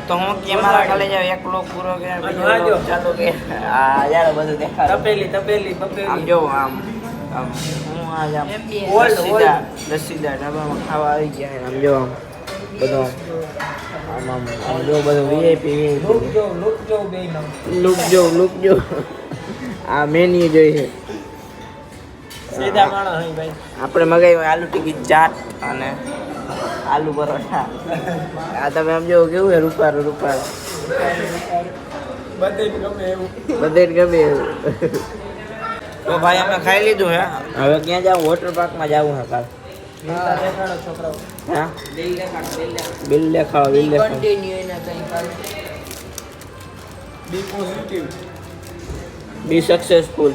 તો હું કેમેરા કાલે જાવ એકલો પૂરો કે ચાલુ કે આ યાર બધું દેખાડ તપેલી આમ જો આમ હું આજ આમ લસ્સીદાર ઢાબામાં ખાવા આવી ગયા આમ જો આમ બધો આમ જો બધું વીઆઈપી લુક જો આ મેન્યુ જોઈએ સીધા માણસ હોય ભાઈ આપણે મગાવ્યું આલુ ટિક્કી ચાટ અને આલુ પરોઠા આ તમે આમ જો કેવું છે રૂપારું બધે ગમે એવું તો ભાઈ અમે ખાઈ લીધું હે હવે ક્યાં જાવ વોટર પાર્કમાં જવું હે કાલ હા બિલ દેખાડો બી સક્સેસફુલ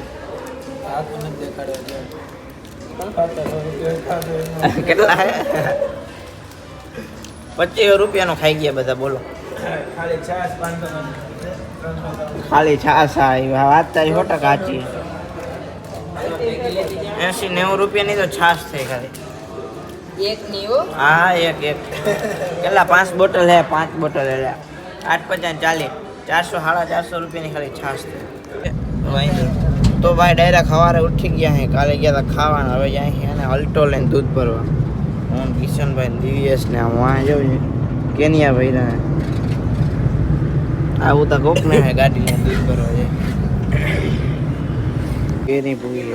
કેટલા હે 25 રૂપિયાનો ખાઈ ગયા બધા બોલો ખાલી છાસ વાત તારી 100% સાચી 80-90 રૂપિયાની તો છાસ થઈ ખાલી એક ની હો હા એક કેટલા 5 બોટલ હે 5 બોટલ એટલે 8.50 400-450 રૂપિયાની ખાલી છાસ થઈ તો ભાઈ ડાયરેક્ટ સવારે ઉઠી ગયા હે કાલે ગયા હતા ખાવાના હવે જાય છે અને અલ્ટો લઈને દૂધ ભરવા હું કિશનભાઈ દિવ્યેશ ને વાં જવું છે કેનિયા ભાઈ રહે આવું તો કોક ને ગાડી લઈને દૂધ ભરવા જાય કે નહીં પૂરી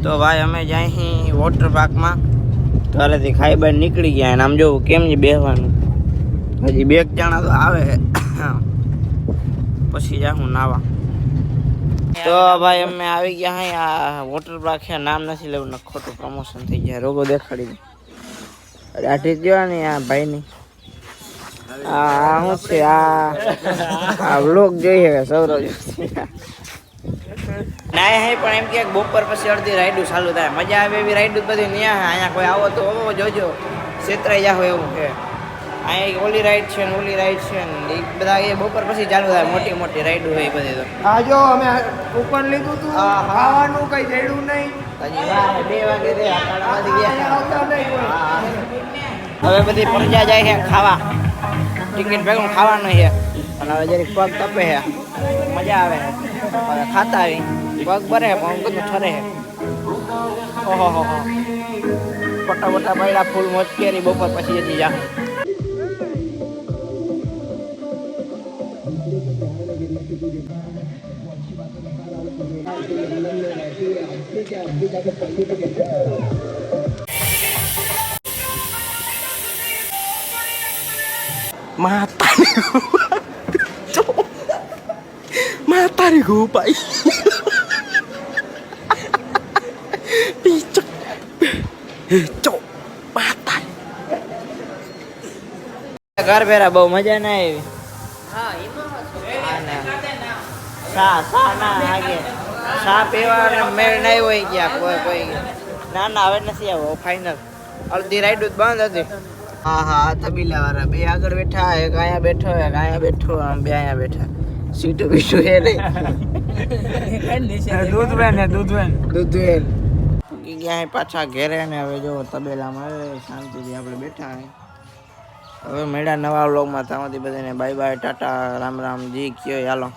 તો ભાઈ અમે જાય વોટર પાર્કમાં ઘરેથી ખાઈ બહાર નીકળી ગયા અને આમ જોવું કેમ છે બેસવાનું હજી 2 જણા તો આવે પછી જાઉં નાવા તો ભાઈ અમે આવી ગયા હે આ વોટર પાર્ક છે નામ નથી લેવું ને ખોટું પ્રમોશન થઈ જાય રોગો દેખાડી દે અરે આઠી ગયો ને આ ભાઈની આ શું છે આ વ્લોગ જોઈએ કે સૌરવ ના હે પણ એમ કે બપોર પછી અડધી રાઈડું ચાલુ થાય મજા આવે એવી રાઈડું બધી ન્યા અહીંયા કોઈ આવો તો જોજો છેતરાઈ જાવ એવું છે અહીંયા ઓલી રાઈડ છે ને ઓલી રાઈડ છે ને એ બધા એ બપોર પછી ચાલુ થાય મોટી મોટી રાઈડો હોય બધી તો હા જો અમે કૂપન લીધું હતું ખાવાનું કઈ જડ્યું નહીં હજી 2 વાગે રે હવે બધી પ્રજા જાય છે ખાવા ટિકિટ ભેગું ખાવાનું છે અને હવે જરીક પગ તપે છે મજા આવે હવે ખાતા આવી પગ ભરે પણ બધું ઠરે છે ઓહો ફોટા બોટા પડ્યા ફૂલ મોજ કેરી બપોર પછી જતી જા Matahari gupai. Picok. Cok. Matahari. ઘર ભેરા બહુ મજા ના આવી હા સા ના આગે સા પીવા મેળ નહીં હોય ગયા કોઈ ના હવે નથી આવો ફાઇનલ અડધી રાઈડ બંધ હતી હા તબીલા વાળા 2 આગળ બેઠા એક અહીંયા બેઠો એક અહીંયા બેઠો આમ 2 અહીંયા બેઠા સીટો બીટું એ નહીં દૂધવેન ગયા પાછા ઘેરે ને હવે જો તબેલામાં શાંતિથી આપણે બેઠા હવે મળ્યા નવા વ્લોગમાં ત્યાંથી બધાને બાય બાય ટાટા રામ રામ જી કયો હાલો